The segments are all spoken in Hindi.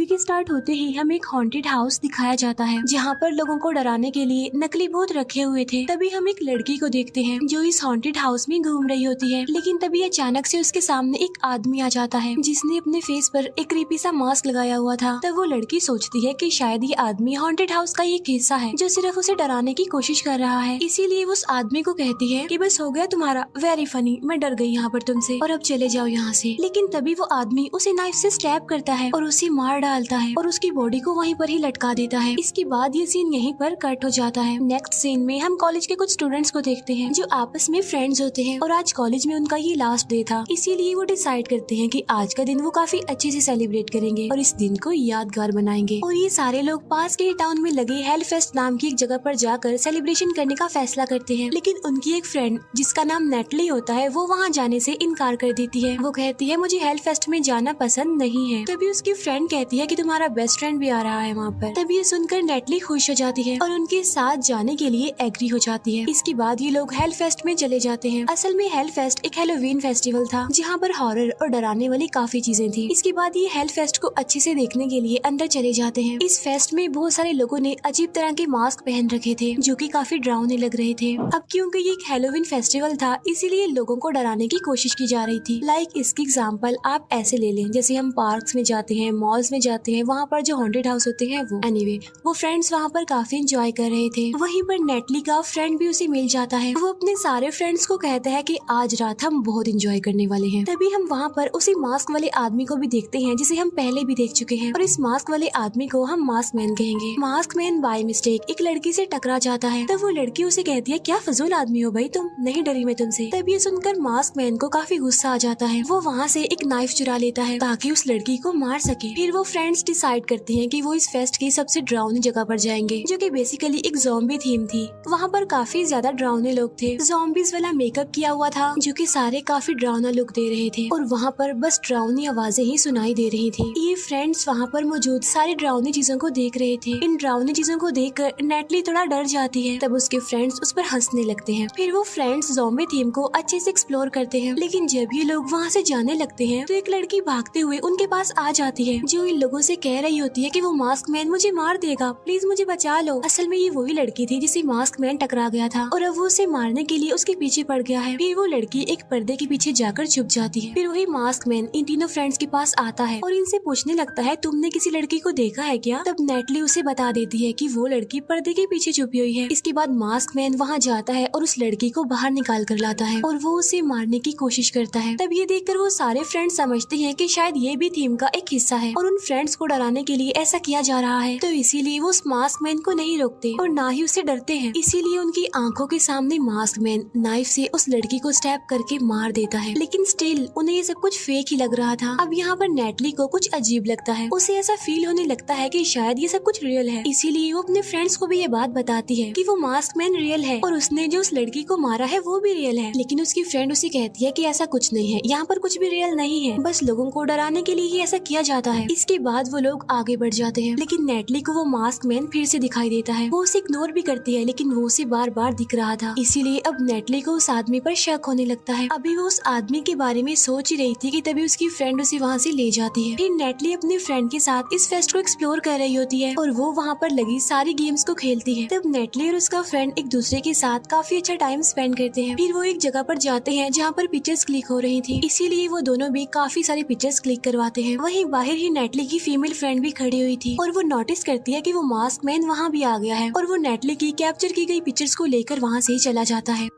मूवी के स्टार्ट होते ही हमें एक हॉन्टेड हाउस दिखाया जाता है जहाँ पर लोगों को डराने के लिए नकली भूत रखे हुए थे। तभी हम एक लड़की को देखते हैं जो इस हॉन्टेड हाउस में घूम रही होती है, लेकिन तभी अचानक से उसके सामने एक आदमी आ जाता है जिसने अपने फेस पर एक क्रीपी सा मास्क लगाया हुआ था। तब वो लड़की सोचती है कि शायद ये आदमी हॉन्टेड हाउस का एक हिस्सा है जो सिर्फ उसे डराने की कोशिश कर रहा है। इसीलिए वो उस आदमी को कहती है कि बस हो गया तुम्हारा, वेरी फनी, मैं डर गई यहाँ पर तुमसे और अब चले जाओ यहाँ से। लेकिन तभी वो आदमी उसे नाइफ से स्टैब करता है और उसे मार डालता है और उसकी बॉडी को वहीं पर ही लटका देता है। इसके बाद ये सीन यहीं पर कट हो जाता है। नेक्स्ट सीन में हम कॉलेज के कुछ स्टूडेंट्स को देखते हैं जो आपस में फ्रेंड्स होते हैं और आज कॉलेज में उनका ये लास्ट डे था, इसीलिए वो डिसाइड करते हैं कि आज का दिन वो काफी अच्छे से सेलिब्रेट करेंगे और इस दिन को यादगार बनाएंगे। और ये सारे लोग पास के टाउन में लगे हेल फेस्ट नाम की एक जगह पर जाकर सेलिब्रेशन करने का फैसला करते हैं, लेकिन उनकी एक फ्रेंड जिसका नाम नेटली होता है वो वहाँ जाने से इनकार कर देती है। वो कहती है मुझे हेल फेस्ट में जाना पसंद नहीं है। तभी उसकी फ्रेंड कहती है कि तुम्हारा बेस्ट फ्रेंड भी आ रहा है वहाँ पर। तभी ये सुनकर नेटली खुश हो जाती है और उनके साथ जाने के लिए एग्री हो जाती है। इसके बाद ये लोग हेल फेस्ट में चले जाते हैं। असल में हेल फेस्ट एक हैलोवीन फेस्टिवल था जहाँ पर हॉरर और डराने वाली काफी चीजें थी। इसके बाद ये हेल फेस्ट को अच्छे से देखने के लिए अंदर चले जाते हैं। इस फेस्ट में बहुत सारे लोगों ने अजीब तरह के मास्क पहन रखे थे जो कि काफी डरावने लग रहे थे। अब क्योंकि ये एक हैलोवीन फेस्टिवल था इसीलिए लोगों को डराने की कोशिश की जा रही थी। लाइक इसकी एग्जाम्पल आप ऐसे ले लें, जैसे हम पार्क्स में जाते हैं, मॉल्स में जाते हैं, वहाँ पर जो हॉन्टेड हाउस होते हैं वो। एनीवे, वो फ्रेंड्स वहाँ पर काफी एंजॉय कर रहे थे। वहीं पर नेटली का फ्रेंड भी उसे मिल जाता है। वो अपने सारे फ्रेंड्स को कहता है कि आज रात हम बहुत एंजॉय करने वाले हैं। तभी हम वहाँ पर उसी मास्क वाले आदमी को भी देखते हैं जिसे हम पहले भी देख चुके हैं और इस मास्क वाले आदमी को हम मास्क मैन कहेंगे। मास्क मैन बाय मिस्टेक एक लड़की से टकरा जाता है। तब वो लड़की उसे कहती है क्या फजूल आदमी हो भाई तुम, नहीं डरी मैं तुमसे। तब ये सुनकर मास्क मैन को काफी गुस्सा आ जाता है। वो वहाँ से एक नाइफ चुरा लेता है ताकि उस लड़की को मार सके। फिर वो फ्रेंड्स डिसाइड करते हैं कि वो इस फेस्ट की सबसे डरावनी जगह पर जाएंगे जो कि बेसिकली एक ज़ॉम्बी थीम थी। वहाँ पर काफी ज्यादा डरावने लोग थे, ज़ॉम्बीज वाला मेकअप किया हुआ था जो कि सारे काफी डरावना लुक दे रहे थे और वहाँ पर बस डरावनी आवाजें ही सुनाई दे रही थी। ये फ्रेंड्स वहाँ पर मौजूद सारी डरावनी चीजों को देख रहे थे। इन डरावनी चीजों को देखकर नेटली थोड़ा डर जाती है। तब उसके फ्रेंड्स उस पर हंसने लगते हैं। फिर वो फ्रेंड्स ज़ॉम्बी थीम को अच्छे से एक्सप्लोर करते हैं, लेकिन जब ये लोग वहाँ से जाने लगते हैं तो एक लड़की भागते हुए उनके पास आ जाती है जो इन लोगों से कह रही होती है कि वो मास्क मैन मुझे मार देगा, प्लीज मुझे बचा लो। असल में ये वही लड़की थी जिसे मास्क मैन टकरा गया था और अब वो उसे मारने के लिए उसके पीछे पड़ गया है। फिर वो लड़की एक पर्दे के पीछे जाकर छुप जाती है। फिर वही मास्क मैन इन तीनों फ्रेंड्स के पास आता है और इनसे पूछने लगता है तुमने किसी लड़की को देखा है क्या? तब नेटली उसे बता देती है कि वो लड़की पर्दे के पीछे छुपी हुई है। इसके बाद मास्क मैन वहाँ जाता है और उस लड़की को बाहर निकाल कर लाता है और वो उसे मारने की कोशिश करता है। तब ये देखकर वो सारे फ्रेंड्स समझते हैं कि शायद ये भी थीम का एक हिस्सा है और उन फ्रेंड्स को डराने के लिए ऐसा किया जा रहा है, तो इसीलिए वो उस मास्क मैन को नहीं रोकते और ना ही उसे डरते हैं। इसीलिए उनकी आंखों के सामने मास्क मैन नाइफ से उस लड़की को स्टैब करके मार देता है, लेकिन स्टिल उन्हें ये सब कुछ फेक ही लग रहा था। अब यहाँ पर नेटली को कुछ अजीब लगता है, उसे ऐसा फील होने लगता है कि शायद ये सब कुछ रियल है। इसीलिए वो अपने फ्रेंड्स को भी ये बात बताती है कि वो मास्क मैन रियल है और उसने जो उस लड़की को मारा है वो भी रियल है। लेकिन उसकी फ्रेंड उसे कहती है कि ऐसा कुछ नहीं है, यहाँ पर कुछ भी रियल नहीं है, बस लोगों को डराने के लिए ही ऐसा किया जाता है। इसके बाद वो लोग आगे बढ़ जाते हैं, लेकिन नेटली को वो मास्क मैन फिर से दिखाई देता है। वो उसे इग्नोर भी करती है, लेकिन वो उसे बार बार दिख रहा था। इसीलिए अब नेटली को उस आदमी पर शक होने लगता है। अभी वो उस आदमी के बारे में सोच ही रही थी कि तभी उसकी फ्रेंड उसे वहाँ से ले जाती है। फिर नेटली अपनी फ्रेंड के साथ इस फेस्ट को एक्सप्लोर कर रही होती है और वो वहाँ पर लगी सारी गेम्स को खेलती है। तब नेटली और उसका फ्रेंड एक दूसरे के साथ काफी अच्छा टाइम स्पेंड करते हैं। फिर वो एक जगह पर जाते हैं जहाँ पर पिक्चर्स क्लिक हो रही थी, इसीलिए वो दोनों भी काफी सारी पिक्चर्स क्लिक करवाते हैं। वहीं बाहर ही नेटली की फीमेल फ्रेंड भी खड़ी हुई थी और वो नोटिस करती है कि वो मास्क मैन वहाँ भी आ गया है और वो नेटली की कैप्चर की गई पिक्चर्स को लेकर वहाँ से चला जाता है।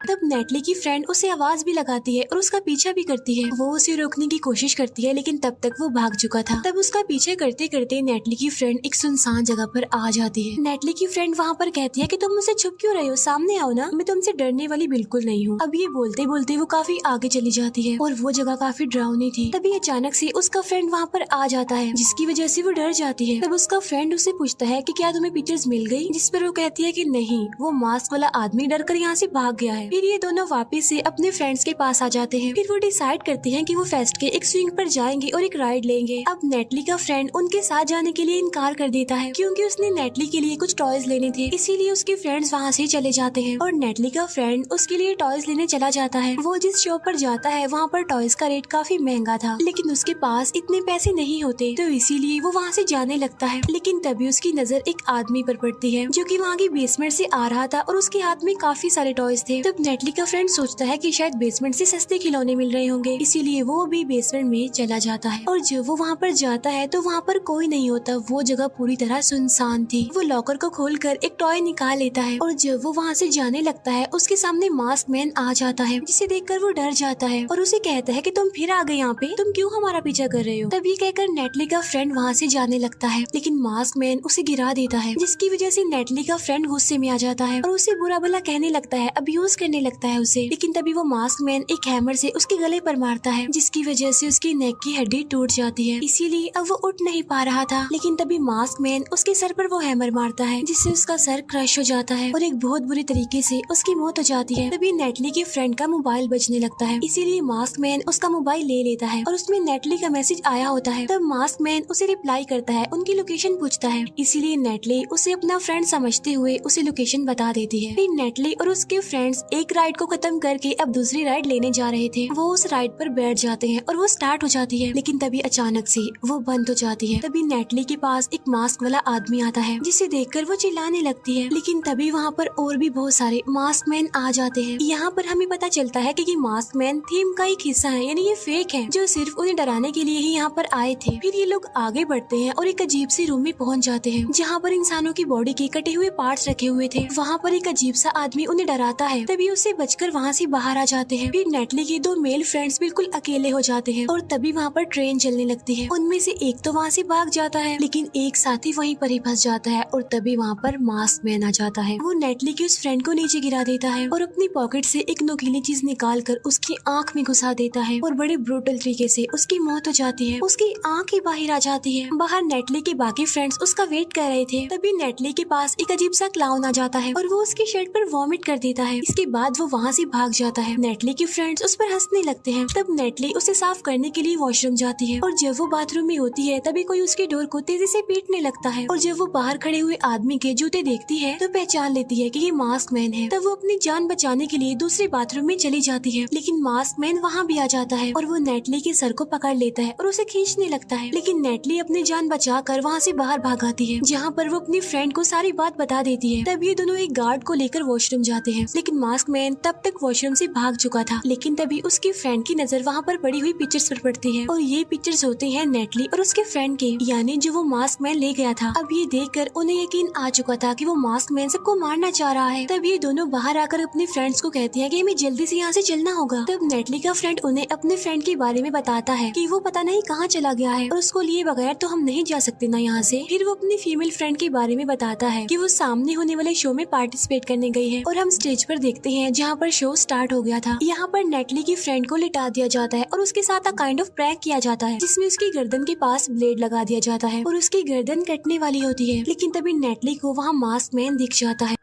तब नेटली की फ्रेंड उसे आवाज भी लगाती है और उसका पीछा भी करती है। वो उसे रोकने की कोशिश करती है, लेकिन तब तक वो भाग चुका था। तब उसका पीछे करते करते नेटली की फ्रेंड एक सुनसान जगह पर आ जाती है। नेटली की फ्रेंड वहाँ पर कहती है कि तुम मुझसे छुप क्यों रहे हो, सामने आओ ना, मैं तुमसे डरने वाली बिल्कुल नहीं हूँ। अब ये बोलते बोलते वो काफी आगे चली जाती है और वो जगह काफी डरावनी थी। तभी अचानक से उसका फ्रेंड वहाँ पर आ जाता है, जिसकी वजह से वो डर जाती है। तब उसका फ्रेंड उसे पूछता है कि क्या तुम्हें पिक्चर्स मिल गई, जिस पर वो कहती है कि नहीं, वो मास्क वाला आदमी डर कर यहाँ से भाग गया है। फिर ये दोनों वापस से अपने फ्रेंड्स के पास आ जाते हैं। फिर वो डिसाइड करते हैं कि वो फेस्ट के एक स्विंग पर जाएंगे और एक राइड लेंगे। अब नेटली का फ्रेंड उनके साथ जाने के लिए इनकार कर देता है क्योंकि उसने नेटली के लिए कुछ टॉयज लेने थे, इसीलिए उसके फ्रेंड्स वहाँ से चले जाते हैं और नेटली का फ्रेंड उसके लिए टॉयज लेने चला जाता है। वो जिस शॉप पर जाता है वहाँ पर टॉयज का रेट काफी महंगा था, लेकिन उसके पास इतने पैसे नहीं होते, तो इसीलिए वो वहाँ से जाने लगता है। लेकिन तभी उसकी नजर एक आदमी पर पड़ती है जो कि वहाँ की बेसमेंट से आ रहा था और उसके हाथ में काफी सारे टॉयज थे। तब नेटली का फ्रेंड सोचता है कि शायद बेसमेंट से सस्ते खिलौने मिल रहे होंगे, इसीलिए वो भी बेसमेंट में चला जाता है। और जब वो वहाँ पर जाता है तो वहाँ पर कोई नहीं होता, वो जगह पूरी तरह सुनसान थी। वो लॉकर को खोलकर एक टॉय निकाल लेता है और जब वो वहाँ से जाने लगता है उसके सामने मास्क मैन आ जाता है, जिसे देखकर वो डर जाता है और उसे कहता है कि तुम फिर आ गए यहाँ पे, तुम क्यों हमारा पीछा कर रहे हो। तब ये कहकर नेटली का फ्रेंड वहाँ से जाने लगता है, लेकिन मास्क मैन उसे गिरा देता है, जिसकी वजह से नेटली का फ्रेंड गुस्से में आ जाता है और उसे बुरा भला कहने लगता है, अब्यूज करने लगता है उसे। लेकिन तभी वो मास्क मैन एक हैमर से उसके गले पर मारता है, जिसकी वजह से उसकी नेक की हड्डी टूट जाती है, इसीलिए अब वो उठ नहीं पा रहा था। लेकिन तभी मास्क मैन उसके सर पर वो हैमर मारता है, जिससे उसका सर क्रश हो जाता है और एक बहुत बुरी तरीके से उसकी मौत हो जाती है। तभी नेटली के फ्रेंड का मोबाइल बजने लगता है, इसीलिए मास्क मैन उसका मोबाइल ले लेता है और उसमें नेटली का मैसेज आया होता है। तब मास्क मैन उसे रिप्लाई करता है, उनकी लोकेशन पूछता है, इसीलिए नेटली उसे अपना फ्रेंड समझते हुए उसे लोकेशन बता देती है। फिर नेटली और उसके फ्रेंड्स एक राइड को खत्म करके अब दूसरी राइड लेने जा रहे थे। वो उस राइड पर बैठ जाते हैं और वो स्टार्ट हो जाती है, लेकिन तभी अचानक से वो बंद हो जाती है। तभी नेटली के पास एक मास्क वाला आदमी आता है, जिसे देखकर वो चिल्लाने लगती है, लेकिन तभी वहाँ पर और भी बहुत सारे मास्क मैन आ जाते हैं। यहाँ पर हमें पता चलता है कि मास्क मैन थीम का एक हिस्सा है, यानी ये फेक है, जो सिर्फ उन्हें डराने के लिए ही यहाँ पर आए थे। फिर ये लोग आगे बढ़ते हैं और एक अजीब सी रूम में पहुँच जाते हैं, जहाँ पर इंसानों की बॉडी के कटे हुए पार्ट्स रखे हुए थे। वहाँ पर एक अजीब सा आदमी उन्हें डराता है, तभी उससे बचकर वहाँ से बाहर आ जाते हैं। फिर नेटली के दो मेल फ्रेंड्स बिल्कुल अकेले हो जाते हैं और तभी वहाँ पर ट्रेन चलने लगती है। उनमें से एक तो वहाँ से भाग जाता है, लेकिन एक साथी वहीं पर ही फंस जाता है और तभी वहाँ पर मास्क मैन आ जाता है। वो नेटली के उस फ्रेंड को नीचे गिरा देता है और अपनी पॉकेट से एक नुकीली चीज निकाल कर उसकी आँख में घुसा देता है और बड़े ब्रूटल तरीके से उसकी मौत हो जाती है। उसकी आँख ही बाहर आ जाती है। बाहर नेटली के बाकी फ्रेंड्स उसका वेट कर रहे थे, तभी नेटली के पास एक अजीब सा क्लाउन आ जाता है और वो उसकी शर्ट पर वॉमिट कर देता है। इसके बाद वो वहाँ से भाग जाता है। नेटली के फ्रेंड्स उस पर हंसने लगते हैं। तब नेटली उसे साफ करने के लिए वॉशरूम जाती है और जब वो बाथरूम में होती है तभी कोई उसके डोर को तेजी से पीटने लगता है और जब वो बाहर खड़े हुए आदमी के जूते देखती है तो पहचान लेती है कि ये मास्क मैन है। तब वो अपनी जान बचाने के लिए दूसरे बाथरूम में चली जाती है, लेकिन मास्क मैन वहाँ भी आ जाता है और वो नेटली के सर को पकड़ लेता है और उसे खींचने लगता है, लेकिन नेटली अपनी जान बचाकर वहाँ से बाहर भाग आती है, जहाँ पर वो अपनी फ्रेंड को सारी बात बता देती है। तब ये दोनों एक गार्ड को लेकर वॉशरूम जाते हैं, लेकिन मास्क मैन तब तक वॉशरूम से भाग चुका था। लेकिन तभी उसकी फ्रेंड की नजर वहाँ पर पड़ी हुई पिक्चर्स पर पड़ती है और ये पिक्चर्स होते हैं नेटली और उसके फ्रेंड के, यानी जो वो मास्क मैन ले गया था। अब ये देखकर उन्हें यकीन आ चुका था कि वो मास्क मैन सबको मारना चाह रहा है। तब ये दोनों बाहर आकर अपने फ्रेंड्स को कहते हैं कि हमें जल्दी से यहाँ से चलना होगा। तब नेटली का फ्रेंड उन्हें अपने फ्रेंड के बारे में बताता है कि वो पता नहीं कहाँ चला गया है और उसको लिए बगैर तो हम नहीं जा सकते ना यहाँ से। फिर वो अपनी फीमेल फ्रेंड के बारे में बताता है कि वो सामने होने वाले शो में पार्टिसिपेट करने गई है और हम स्टेज पर देखते हैं जहाँ पर शो स्टार्ट हो गया था। यहाँ पर नेटली की फ्रेंड को लिटा दिया जाता है और उसके साथ काइंड ऑफ प्रैंक किया जाता है, जिसमें उसकी गर्दन के पास ब्लेड लगा दिया जाता है और उसकी गर्दन कटने वाली होती है। लेकिन तभी नेटली को वहाँ मास्क मैन दिख जाता है।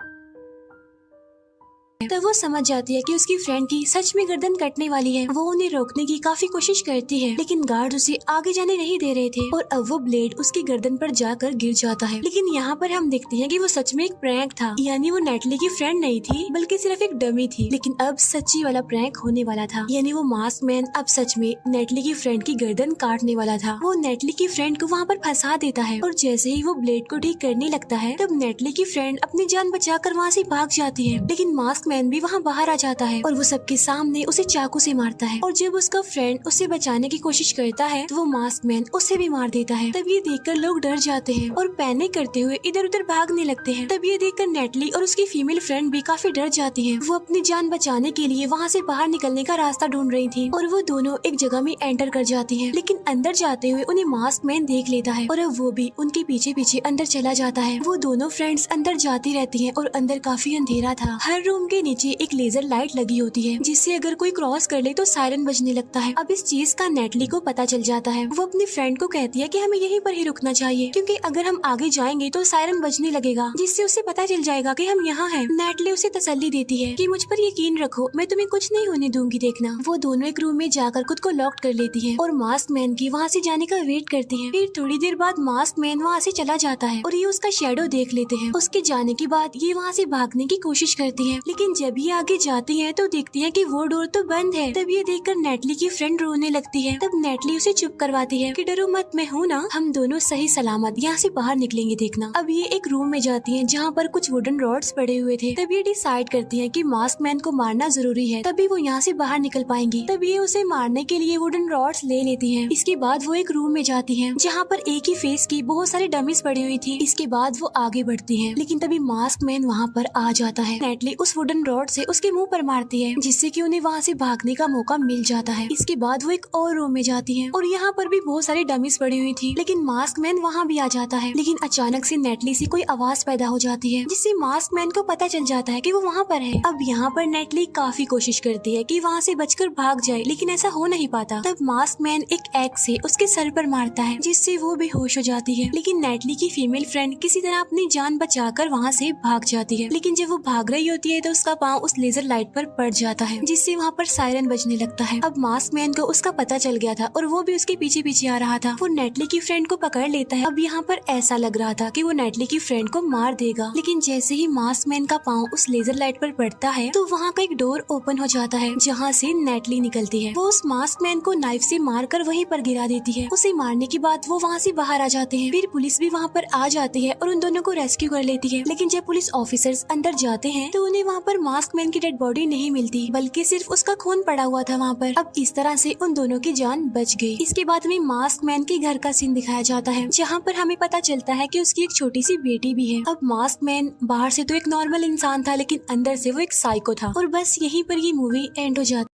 तब वो समझ जाती है कि उसकी फ्रेंड की सच में गर्दन कटने वाली है। वो उन्हें रोकने की काफी कोशिश करती है, लेकिन गार्ड उसे आगे जाने नहीं दे रहे थे और अब वो ब्लेड उसकी गर्दन पर जाकर गिर जाता है। लेकिन यहाँ पर हम देखते हैं कि वो सच में एक प्रैंक था, यानी वो नेटली की फ्रेंड नहीं थी बल्कि सिर्फ एक डमी थी। लेकिन अब सच्ची वाला प्रैंक होने वाला था, यानी वो मास्क मैन अब सच में नेटली की फ्रेंड की गर्दन काटने वाला था। वो नेटली की फ्रेंड को वहाँ पर फंसा देता है और जैसे ही वो ब्लेड को ठीक करने लगता है तब नेटली की फ्रेंड अपनी जान बचाकर वहाँ से भाग जाती है, लेकिन मास्क मैन भी वहाँ बाहर आ जाता है और वो सबके सामने उसे चाकू से मारता है और जब उसका फ्रेंड उसे बचाने की कोशिश करता है तो वो मास्क मैन उसे भी मार देता है। तब ये देखकर लोग डर जाते हैं और पैनिक करते हुए इधर उधर भागने लगते हैं। तब ये देखकर नेटली और उसकी फीमेल फ्रेंड भी काफी डर जाती है। वो अपनी जान बचाने के लिए वहाँ से बाहर निकलने का रास्ता ढूंढ रही थी और वो दोनों एक जगह में एंटर कर जाती है, लेकिन अंदर जाते हुए उन्हें मास्क मैन देख लेता है और अब वो भी उनके पीछे पीछे अंदर चला जाता है। वो दोनों फ्रेंड्स अंदर जाती रहती है और अंदर काफी अंधेरा था। हर रूम के नीचे एक लेजर लाइट लगी होती है जिससे अगर कोई क्रॉस कर ले तो सायरन बजने लगता है। अब इस चीज का नेटली को पता चल जाता है। वो अपनी फ्रेंड को कहती है कि हमें यहीं पर ही रुकना चाहिए क्योंकि अगर हम आगे जाएंगे तो सायरन बजने लगेगा जिससे उसे पता चल जाएगा कि हम यहाँ हैं। नेटली उसे तसल्ली देती है कि मुझ पर यकीन रखो, मैं तुम्हें कुछ नहीं होने दूंगी, देखना। वो दोनों एक रूम में जाकर खुद को लॉक कर लेती है और मास्क मैन की वहाँ से जाने का वेट करती है। फिर थोड़ी देर बाद मास्क मैन वहाँ से चला जाता है और ये उसका शेडो देख लेते हैं। उसके जाने के बाद ये वहाँ से भागने की कोशिश करती है, लेकिन जब ये आगे जाती है तो देखती है कि वो डोर तो बंद है। तब ये देखकर नेटली की फ्रेंड रोने लगती है। तब नेटली उसे चुप करवाती है कि डरो मत, मैं हूँ ना, हम दोनों सही सलामत यहाँ से बाहर निकलेंगे, देखना। अब ये एक रूम में जाती है जहाँ पर कुछ वुडन रॉड्स पड़े हुए थे। तब ये डिसाइड करती है कि मास्क मैन को मारना जरूरी है, तभी वो यहाँ से बाहर निकल पाएंगी। तब ये उसे मारने के लिए वुडन रॉड्स ले लेती है। इसके बाद वो एक रूम में जाती है जहाँ पर एक ही फेस की बहुत सारी डमीज पड़ी हुई थी। इसके बाद वो आगे बढ़ती है, लेकिन तभी मास्क मैन वहाँ पर आ जाता है। नेटली उस वुडन रॉड से उसके मुंह पर मारती है जिससे कि उन्हें वहाँ से भागने का मौका मिल जाता है। इसके बाद वो एक और रूम में जाती है और यहाँ पर भी बहुत सारी डमीज पड़ी हुई थी, लेकिन मास्क मैन वहाँ भी आ जाता है। लेकिन अचानक से नेटली से कोई आवाज पैदा हो जाती है जिससे मास्क मैन को पता चल जाता है कि वो वहाँ पर है। अब यहाँ पर नेटली काफी कोशिश करती है कि वहाँ से बचकर भाग जाए, लेकिन ऐसा हो नहीं पाता। तब मास्क मैन एक एग से उसके सर पर मारता है जिससे वो बेहोश हो जाती है। लेकिन नेटली की फीमेल फ्रेंड किसी तरह अपनी जान बचाकर वहाँ से भाग जाती है। लेकिन जब वो भाग रही होती है तो उसका पाँव उस लेजर लाइट पर पड़ जाता है जिससे वहाँ पर सायरन बजने लगता है। अब मास्क मैन को उसका पता चल गया था और वो भी उसके पीछे पीछे आ रहा था। वो नेटली की फ्रेंड को पकड़ लेता है। अब यहाँ पर ऐसा लग रहा था कि वो नेटली की फ्रेंड को मार देगा, लेकिन जैसे ही मास्क मैन का पाँव उस लेजर लाइट पर पड़ता है तो वहाँ का एक डोर ओपन हो जाता है जहाँ से नेटली निकलती है। वो उस मास्क मैन को नाइफ से मारकर वहीं पर गिरा देती है। उसे मारने के बाद वो वहाँ से बाहर आ जाते हैं। फिर पुलिस भी वहाँ पर आ जाती है और उन दोनों को रेस्क्यू कर लेती है। लेकिन जब पुलिस ऑफिसर्स अंदर जाते हैं तो उन्हें वहाँ पर मास्क मैन की डेड बॉडी नहीं मिलती, बल्कि सिर्फ उसका खून पड़ा हुआ था वहाँ पर। अब इस तरह से उन दोनों की जान बच गई। इसके बाद हमें मास्क मैन के घर का सीन दिखाया जाता है जहाँ पर हमें पता चलता है कि उसकी एक छोटी सी बेटी भी है। अब मास्क मैन बाहर से तो एक नॉर्मल इंसान था, लेकिन अंदर से वो एक साइको था। और बस यहीं पर ये मूवी एंड हो जाती है।